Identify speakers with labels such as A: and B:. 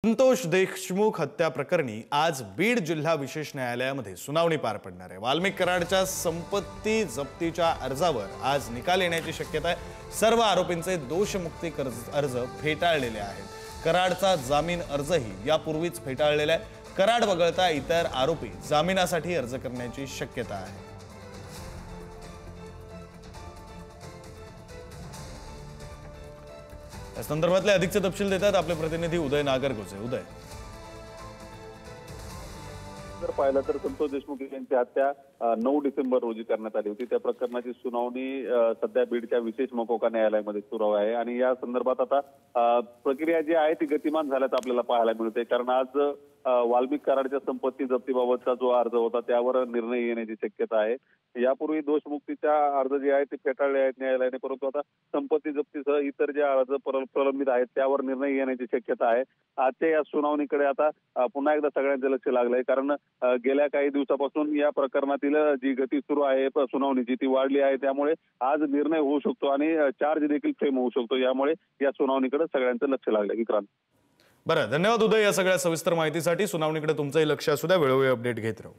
A: संतोष देशमुख हत्या प्रकरणी आज बीड जिल्हा विशेष न्यायालयामध्ये सुनावणी पार पडणार आहे। वाल्मिक कराडच्या संपत्ती जप्तीच्या अर्जावर आज निकाल येण्याची शक्यता आहे। सर्व आरोपींचे दोषमुक्ती अर्ज फेटाळलेले आहेत। कराडचा जामीन अर्जही यापूर्वीच फेटाळलेला आहे। कराड वगळता इतर आरोपी जामिनासाठी अर्ज करण्याची शक्यता आहे। या संदर्भातले अधिकचे तपशील देतात आपले प्रतिनिधी उदय नागरगोजे। उदय,
B: जर पाहिलं तर संतोष देशमुख यांची हत्या 9 डिसेंबर रोजी करण्यात आली होती। त्या प्रकरणाची सुनावणी सध्या बीडच्या विशेष मकोका न्यायालयामध्ये सुरू आहे आणि या संदर्भात आता प्रक्रिया जी आहे ती गतिमान झाल्याचं आपल्याला पाहायला मिळते। कारण आज वाल्मिक कराडच्या संपत्ती जप्तीबाबतचा जो अर्ज होता त्यावर निर्णय येण्याची शक्यता आहे। यापूर्वी दोषमुक्तीचा अर्ज जे आहे ते फेटाळले आहेत न्यायालयाने, परंतु आता संपत्ती जप्तीसह इतर जे अर्ज प्रलंबित आहेत त्यावर निर्णय येण्याची शक्यता आहे। आजच्या या सुनावणीकडे आता पुन्हा एकदा सगळ्यांचं लक्ष लागलंय, कारण गेल्या काही दिवसापासून या प्रकरणातील जी गती सुरू आहे सुनावणीची ती वाढली आहे। त्यामुळे आज निर्णय होऊ शकतो आणि चार्ज देखील फ्रेम होऊ शकतो। यामुळे या सुनावणीकडे सगळ्यांचं लक्ष लागलंय। विक्रांत,
A: बरं, धन्यवाद उदय या सगळ्या सविस्तर माहितीसाठी। सुनावणीकडे तुमचंही लक्ष असू द्या, वेळोवेळी अपडेट घेत राहू।